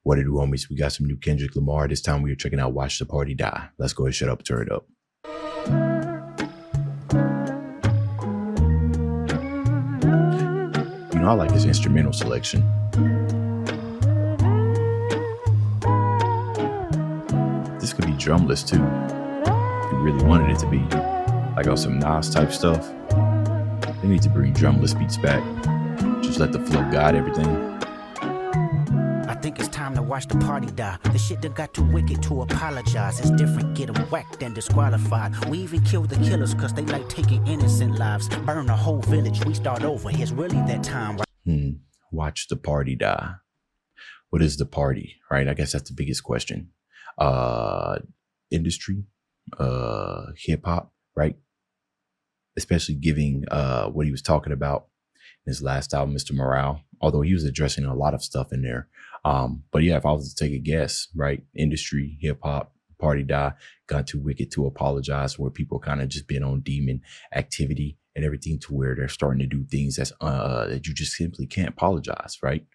What it do, homies? We got some new Kendrick Lamar. This time we are checking out Watch the Party Die. Let's go ahead, shut up, turn it up. You know, I like his instrumental selection. This could be drumless too, if you really wanted it to be. Like on some Nas type stuff. They need to bring drumless beats back. Just let the flow guide everything. I think it's time to watch the party die. The shit that got too wicked to apologize. It's different, get them whacked and disqualified. We even kill the killers cause they like taking innocent lives. Burn the whole village, we start over. It's really that time. Watch the party die. What is the party, right? I guess that's the biggest question. Industry, hip hop, right? Especially giving what he was talking about in his last album, Mr. Morale, although he was addressing a lot of stuff in there. But yeah, if I was to take a guess, right? Industry, hip hop, party die, got too wicked to apologize, where people kind of just been on demon activity and everything, to where they're starting to do things that's that you just simply can't apologize, right?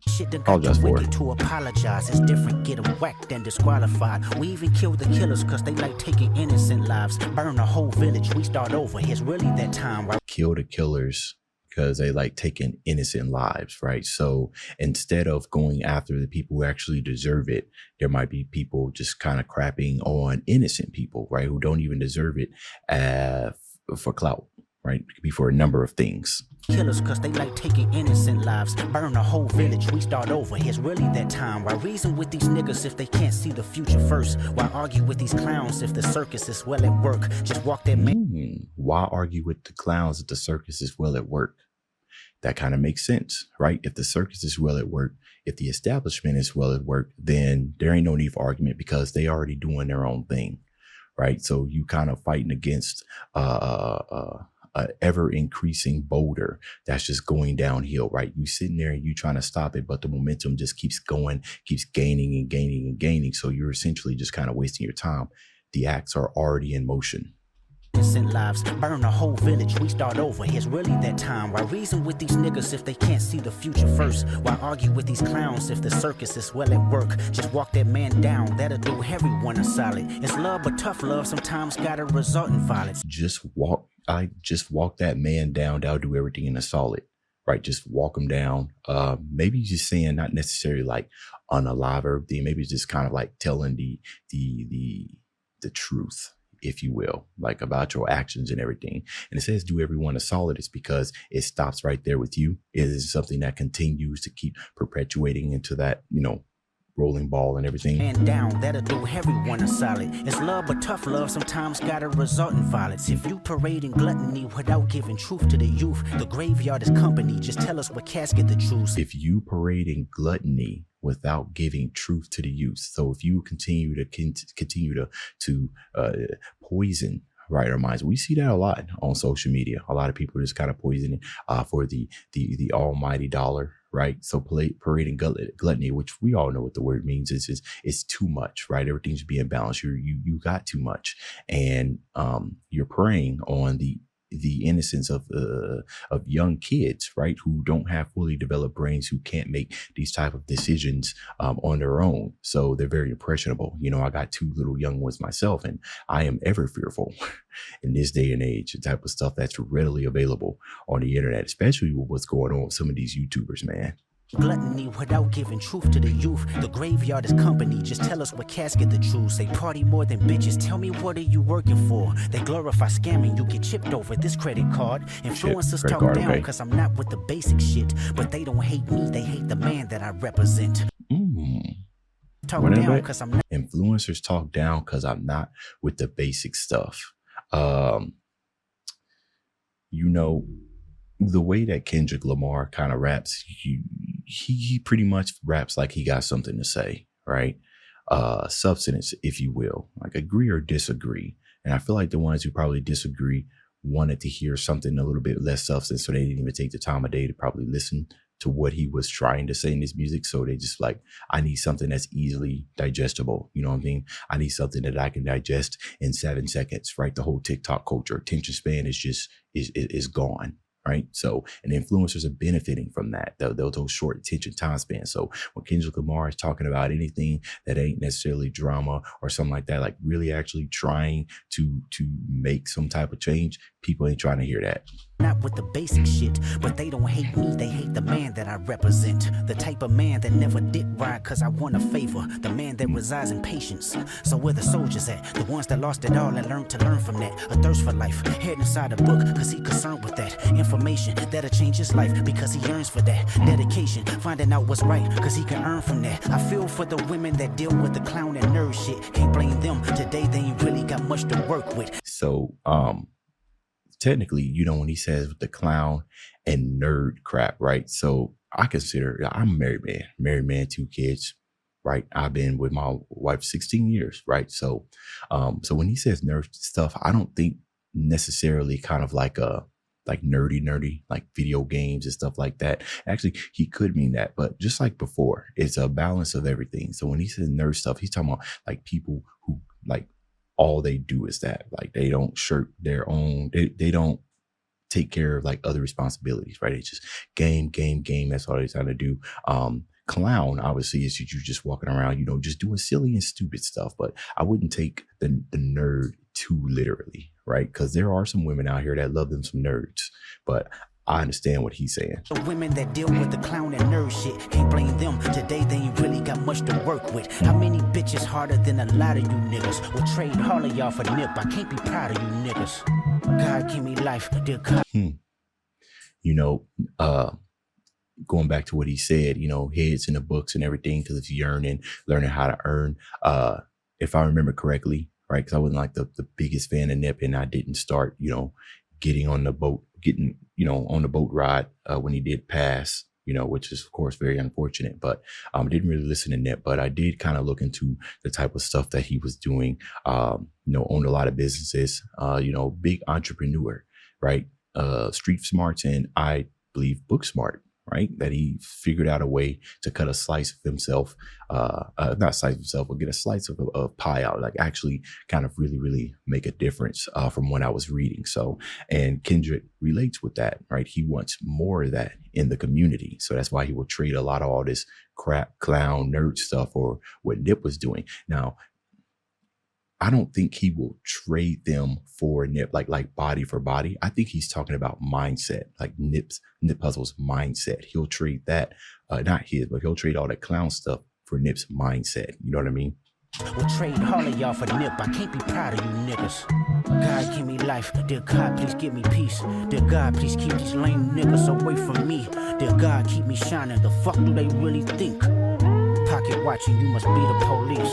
Shit that got too wicked to apologize. It's different, get them whacked and disqualified. We even kill the killers cause they like taking innocent lives. Burn the whole village, we start over. It's really that time, right? Kill the killers because they like taking innocent lives, right? So instead of going after the people who actually deserve it, there might be people just kind of crapping on innocent people, right? Who don't even deserve it for clout, right? It could be for a number of things. Killers cause they like taking innocent lives. Burn the whole village, we start over. It's really that time. Why reason with these niggas if they can't see the future first? Why argue with these clowns if the circus is well at work? Just walk that man. Why argue with the clowns if the circus is well at work? That kind of makes sense, right? If the circus is well at work, if the establishment is well at work, then there ain't no need for argument because they already doing their own thing, right? So you kind of fighting against ever increasing boulder that's just going downhill, right? You sitting there and you trying to stop it, but the momentum just keeps going, keeps gaining and gaining and gaining. So you're essentially just kind of wasting your time. The acts are already in motion. Innocent lives, burn the whole village, we start over. It's really that time. Why reason with these niggas if they can't see the future first? Why argue with these clowns if the circus is well at work? Just walk that man down, that'll do everyone a solid. It's love, but tough love sometimes gotta result in violence. Just walk that man down, that'll do everything in a solid, right? Just walk him down. Maybe just saying, not necessarily like unalive or everything. Maybe it's just kind of like telling the truth, if you will, like about your actions and everything. And it says do everyone a solid. It's because it stops right there with you. It is something that continues to keep perpetuating into that, you know, rolling ball and everything. And down, that'll do everyone a solid. It's love, but tough love sometimes gotta result in violence. If you parading gluttony without giving truth to the youth, the graveyard is company. Just tell us what casket to choose. If you parading gluttony without giving truth to the youth, so if you continue to poison, right, our minds. We see that a lot on social media. A lot of people are just kind of poisoning for the almighty dollar, right? So parading gluttony, which we all know what the word means, is it's too much, right? Everything's being balanced. You got too much, and you're preying on the innocence of young kids, right? Who don't have fully developed brains, who can't make these type of decisions on their own. So they're very impressionable. You know, I got two little young ones myself, and I am ever fearful in this day and age, the type of stuff that's readily available on the internet, especially with what's going on with some of these YouTubers, man. Gluttony without giving truth to the youth. The graveyard is company. Just tell us what casket to choose. They party more than bitches. Tell me what are you working for? They glorify scamming. You get chipped over this credit card. Influencers talk down because I'm not with the basic shit. But they don't hate me. They hate the man that I represent. Talk down because I'm not. Influencers talk down because I'm not with the basic stuff. You know, the way that Kendrick Lamar kind of raps, he pretty much raps like he got something to say, right? Substance, if you will, like agree or disagree. And I feel like the ones who probably disagree wanted to hear something a little bit less substance, so they didn't even take the time of day to probably listen to what he was trying to say in his music. So they just like, I need something that's easily digestible. You know what I mean? I need something that I can digest in 7 seconds, right? The whole TikTok culture, attention span is just, is gone. Right. So, and influencers are benefiting from that, those short attention time spans. So when Kendrick Lamar is talking about anything that ain't necessarily drama or something like that, like really actually trying to make some type of change, people ain't trying to hear that. Not with the basic shit, but they don't hate me, they hate the man that I represent. The type of man that never dick ride cause I want a favor. The man that resides in patience. So where the soldiers at? The ones that lost it all and learned to learn from that. A thirst for life, head inside a book cause he concerned with that. Information that'll change his life because he yearns for that. Dedication, finding out what's right cause he can earn from that. I feel for the women that deal with the clown and nerd shit. Can't blame them, today they ain't really got much to work with. So, technically, you know, when he says with the clown and nerd crap, right? So I'm a married man, 2 kids, right? I've been with my wife 16 years, right? So, so when he says nerd stuff, I don't think necessarily kind of like nerdy, like video games and stuff like that. Actually, he could mean that, but just like before, it's a balance of everything. So when he says nerd stuff, he's talking about like people who like, all they do is that, like, they don't shirk their own, they don't take care of like other responsibilities, right? It's just game. That's all they're trying to do. Clown, obviously, is you just walking around, you know, just doing silly and stupid stuff. But I wouldn't take the nerd too literally, right? Because there are some women out here that love them some nerds, but I understand what he's saying. The women that deal with the clown and nerd shit, can't blame them, today they ain't really got much to work with. How many bitches harder than a lot of you niggas? Will trade all of y'all for nip, I can't be proud of you niggas. God give me life, dear God. You know, going back to what he said, you know, heads in the books and everything, because it's yearning, learning how to earn. If I remember correctly, right, because I wasn't like the biggest fan of Nip, and I didn't start, you know, getting on the boat ride when he did pass, you know, which is of course very unfortunate, but I didn't really listen to Nip, but I did kind of look into the type of stuff that he was doing, you know, owned a lot of businesses, you know, big entrepreneur, right? Street smarts, and I believe book smart, right? That he figured out a way to cut a slice of himself, not slice of himself, but get a slice of pie out, like actually kind of really make a difference from what I was reading. So, and Kendrick relates with that, right? He wants more of that in the community. So that's why he will trade a lot of all this crap, clown, nerd stuff, or what Nip was doing. Now, I don't think he will trade them for Nip, like body for body. I think he's talking about mindset, like Nip Hussle's mindset. He'll trade that, not his, but he'll trade all that clown stuff for Nip's mindset. You know what I mean? We'll trade all of y'all for Nip, I can't be proud of you niggas. God give me life, dear God please give me peace. Dear God please keep these lame niggas away from me. Dear God keep me shining, the fuck do they really think? Pocket watching, you must be the police.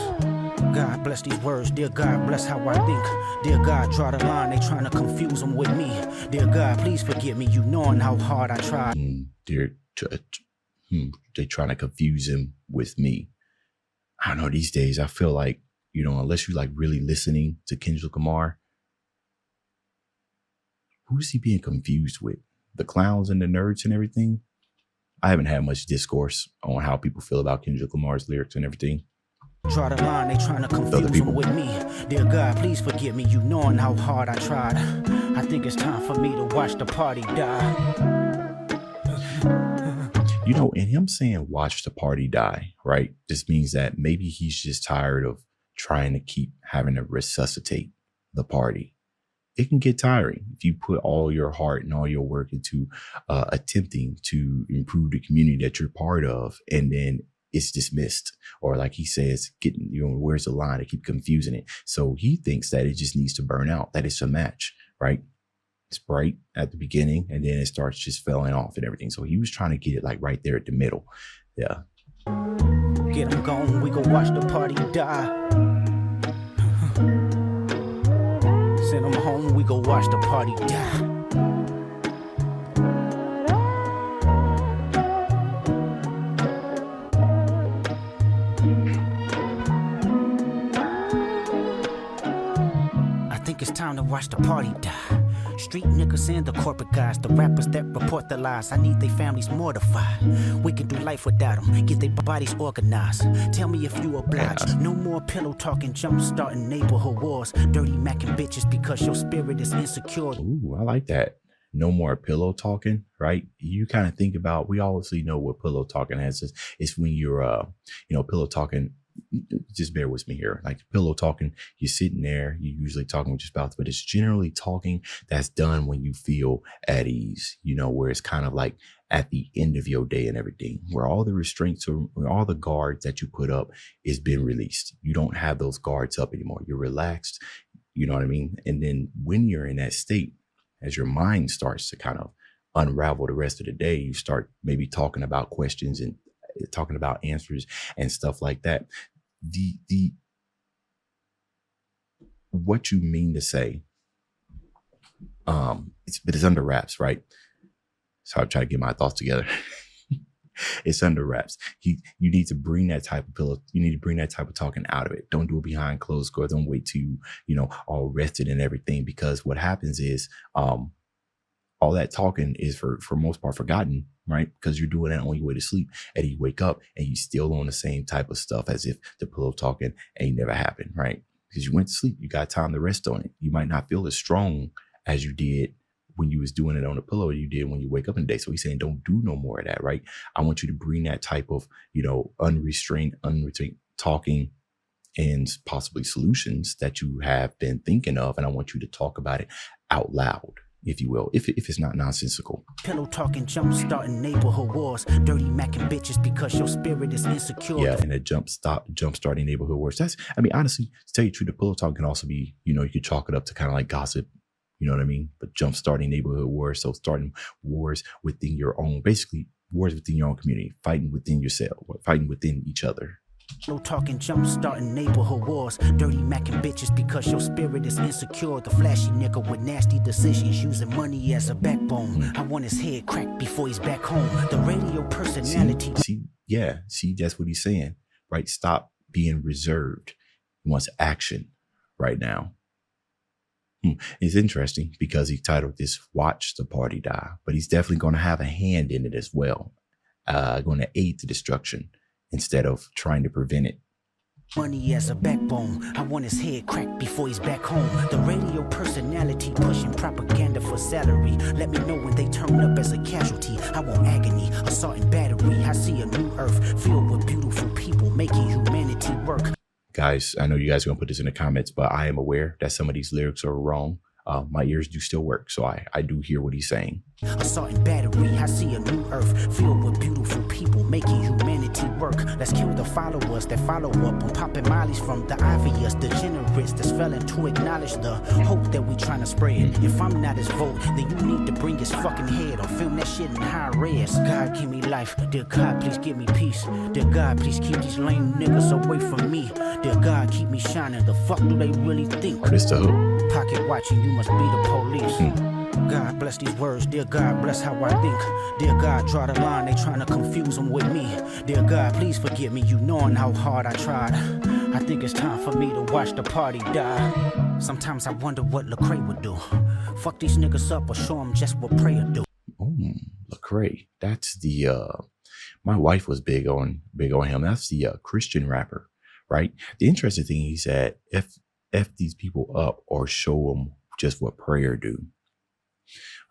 God bless these words, dear God bless how I think. Dear God draw the line, they trying to confuse them with me. Dear God please forgive me, you knowing how hard I tried. They trying to confuse him with me. I don't know, these days I feel like, you know, unless you're like really listening to Kendrick Lamar, who's he being confused with? The clowns and the nerds and everything? I haven't had much discourse on how people feel about Kendrick Lamar's lyrics and everything. Draw the line, they trying to confuse them with me. Dear God, please forgive me, you knowing how hard I tried. I think it's time for me to watch the party die. You know, and him saying watch the party die, right? This means that maybe he's just tired of trying to keep having to resuscitate the party. It can get tiring if you put all your heart and all your work into attempting to improve the community that you're part of, and then it's dismissed, or like he says, getting, you know, where's the line? I keep confusing it. So he thinks that it just needs to burn out, that it's a match, right? It's bright at the beginning and then it starts just falling off and everything. So he was trying to get it like right there at the middle. Yeah. Get them gone, we go watch the party die. Send them home, we go watch the party die. It's time to watch the party die. Street niggas and the corporate guys, the rappers that report the lies. I need their families mortified. We can do life without them, get their bodies organized. Tell me if you oblige. No more pillow talking, jump starting neighborhood wars. Dirty macking bitches because your spirit is insecure. Ooh, I like that. no more pillow talking, right? You kind of think about, we obviously know what pillow talking has. It's when you're, pillow talking. Just bear with me here. Like pillow talking, you're sitting there, you're usually talking with your spouse, but it's generally talking that's done when you feel at ease, where it's kind of like at the end of your day and everything, where all the restraints or where all the guards that you put up is been released. You don't have those guards up anymore. You're relaxed. You know what I mean? And then when you're in that state, as your mind starts to kind of unravel the rest of the day, you start maybe talking about questions and talking about answers and stuff like that. The what you mean to say, it's under wraps, right? So I'm trying to get my thoughts together. It's under wraps. You need to bring that type of pillow. You need to bring that type of talking out of it. Don't do it behind closed doors. Don't wait till all rested and everything, because what happens is all that talking is for most part forgotten, right? Because you're doing that on your way to sleep, and you wake up and you still on the same type of stuff as if the pillow talking ain't never happened, right? Because you went to sleep, you got time to rest on it. You might not feel as strong as you did when you was doing it on the pillow you did when you wake up in the day. So he's saying, don't do no more of that, right? I want you to bring that type of, unrestrained talking and possibly solutions that you have been thinking of. And I want you to talk about it out loud, if you will, if it's not nonsensical. Pillow talking, jump starting neighborhood wars, dirty macking bitches because your spirit is insecure. Yeah, and a jump starting neighborhood wars. Honestly, to tell you the truth, the pillow talk can also be, you could chalk it up to kind of like gossip. You know what I mean? But jump starting neighborhood wars. So starting wars within your own, basically wars within your own community, fighting within yourself, fighting within each other. No talking, jump starting neighborhood wars, dirty macking bitches because your spirit is insecure. The flashy nigga with nasty decisions, using money as a backbone. I want his head cracked before he's back home. The radio personality. See, that's what he's saying, right? Stop being reserved. He wants action right now. It's interesting because he titled this "Watch the Party Die," but he's definitely going to have a hand in it as well, going to aid the destruction instead of trying to prevent it. Money as a backbone. I want his head cracked before he's back home. The radio personality pushing propaganda for salary. Let me know when they turn up as a casualty. I want agony, assault and battery. I see a new earth filled with beautiful people making humanity work. Guys, I know you guys are going to put this in the comments, but I am aware that some of these lyrics are wrong. My ears do still work, so I do hear what he's saying. Assault and battery, I see a new earth filled with beautiful people making humanity work. Let's kill the followers that follow up on popping mollies from the obvious degenerates that's failing to acknowledge the hope that we trying to spread. If I'm not his vote, then you need to bring his fucking head or film that shit in high res. God, give me life. Dear God, please give me peace. Dear God, please keep these lame niggas away from me. Dear God, keep me shining. The fuck do they really think? Or this the hook. Pocket watching, you must be the police. God bless these words, dear God bless how I think. Dear God, draw the line, they trying to confuse them with me. Dear God, please forgive me, you knowing how hard I tried. I think it's time for me to watch the party die. Sometimes I wonder what Lecrae would do. Fuck these niggas up or show them just what prayer do. Oh, Lecrae, that's the, my wife was big on him. That's the Christian rapper, right? The interesting thing, he said, F these people up or show them just what prayer do.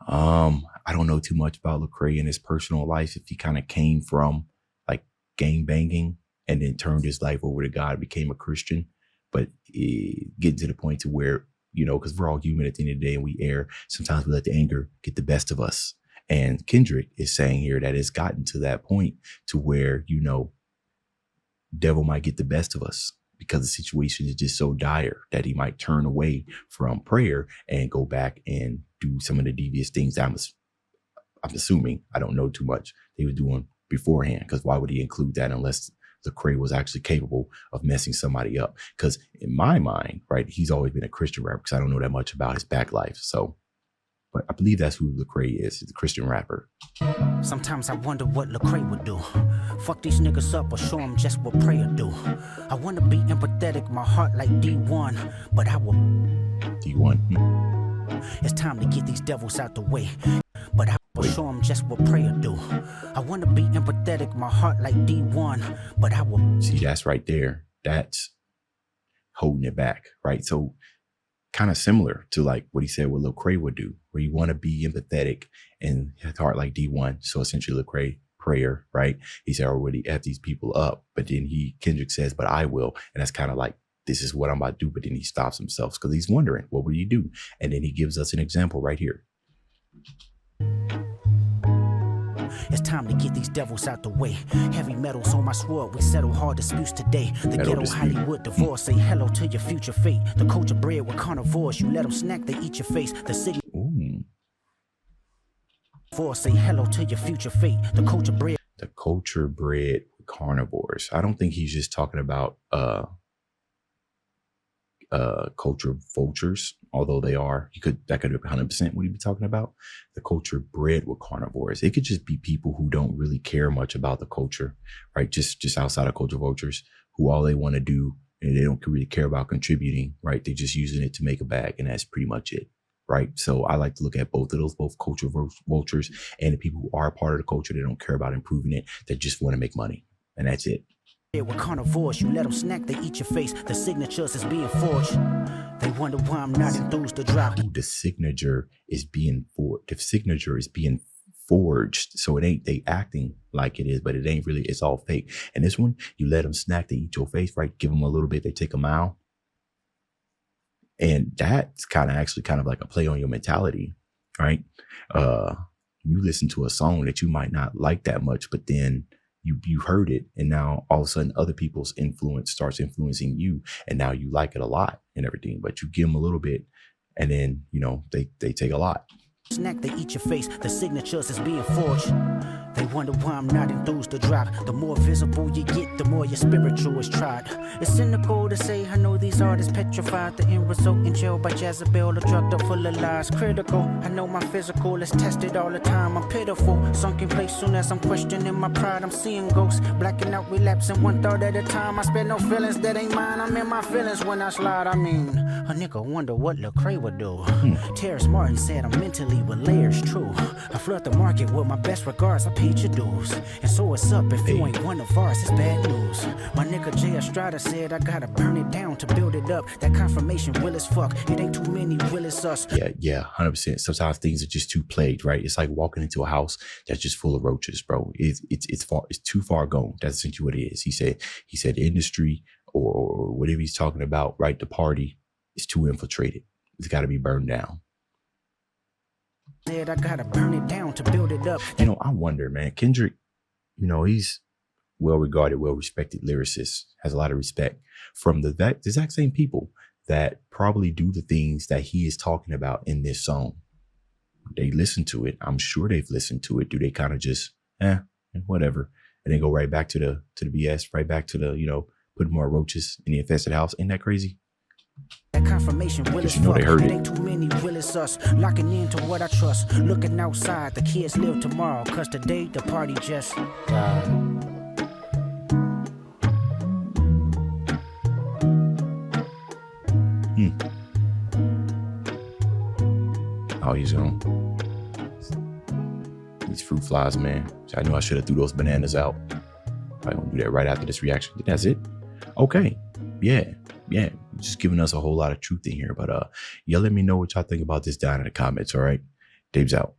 I don't know too much about Lecrae in his personal life. If he kind of came from like gang banging and then turned his life over to God, became a Christian, but getting to the point to where, because we're all human at the end of the day and we err. Sometimes we let the anger get the best of us. And Kendrick is saying here that it's gotten to that point to where, devil might get the best of us, because the situation is just so dire that he might turn away from prayer and go back and do some of the devious things I'm assuming, I don't know too much, they were doing beforehand. Because why would he include that unless Lecrae was actually capable of messing somebody up? Because in my mind, right, he's always been a Christian rapper, because I don't know that much about his back life. So, but I believe that's who Lecrae is. He's a Christian rapper. Sometimes I wonder what Lecrae would do. Fuck these niggas up or show them just what prayer do. I want to be empathetic, my heart like D1, but I will. D1. It's time to get these devils out the way, but I will show them just what prayer do. I want to be empathetic, my heart like D1, but I will. See, that's right there. That's holding it back, right? So kind of similar to like what he said what Lecrae would do, where you want to be empathetic and have heart like D1. So essentially the prayer, right? He said, I already F these people up. But then Kendrick says, but I will. And that's kind of like, this is what I'm about to do. But then he stops himself because he's wondering, what will you do? And then he gives us an example right here. It's time to get these devils out the way. Heavy metals on my sword, we settle hard disputes today. The ghetto Hollywood divorce, say hello to your future fate. The culture bred with carnivores, you let them snack, they eat your face. The city divorce, say hello to your future fate. The culture bred with carnivores. I don't think he's just talking about culture vultures, although they are. That could be 100% what he'd be talking about. The culture bred with carnivores. It could just be people who don't really care much about the culture, right? Just outside of culture vultures, who all they want to do, and they don't really care about contributing, right? They're just using it to make a bag, and that's pretty much it, right? So I like to look at both of those, both culture vultures and the people who are a part of the culture. They don't care about improving it. They just want to make money, and that's it. With carnivores, you let them snack, they eat your face. The signatures is being forged. They wonder why I'm not enthused to drop. The signature is being forged. The signature is being forged. So it ain't, they acting like it is, but it ain't really, it's all fake. And this one, you let them snack, they eat your face, right? Give them a little bit, they take a mile. And that's kind of like a play on your mentality, right? You listen to a song that you might not like that much, but then you heard it, and now all of a sudden other people's influence starts influencing you, and now you like it a lot and everything, but you give them a little bit, and then, you know, they take a lot. Snack, they eat your face. The signatures is being forged. They wonder why I'm not enthused to drop. The more visible you get, the more your spiritual is tried. It's cynical to say I know these artists petrified. The end result in jail by Jezebel, a drugged up full of lies. Critical, I know my physical is tested all the time. I'm pitiful, sunk in place soon as I'm questioning my pride. I'm seeing ghosts, blacking out, relapsing 1/3 at a time. I spend no feelings that ain't mine. I'm in my feelings when I slide. I mean, a nigga wonder what Lecrae would do. Terrence Martin said I'm mentally with layers, true. I flood the market with my best regards. I paid your dues, and so it's up if you ain't one of ours. It's bad news. My nigga Jay Estrada said I gotta burn it down to build it up. That confirmation will as fuck. It ain't too many, will it's us. Yeah, 100%. Sometimes things are just too plagued, right? It's like walking into a house that's just full of roaches, bro. It's too far gone. That's essentially what it is. He said the industry or whatever he's talking about, right? The party is too infiltrated. It's got to be burned down. Said I gotta burn it down to build it up. You know, I wonder, man. Kendrick, you know, he's well-regarded, well-respected lyricist, has a lot of respect from the exact same people that probably do the things that he is talking about in this song. They listen to it. I'm sure they've listened to it. Do they kind of just, whatever, and then go right back to the BS, right back to the, you know, put more roaches in the infested house? Ain't that crazy? That confirmation will is fuck. It ain't too many, will it's us. Locking into what I trust. Looking outside, the kids live tomorrow. Cause today the party just Oh, he's gone. These fruit flies, man. I knew I should have threw those bananas out. I'm gonna do that right after this reaction. That's it. Okay. Yeah. Just giving us a whole lot of truth in here. But y'all let me know what y'all think about this down in the comments. All right. Dave's out.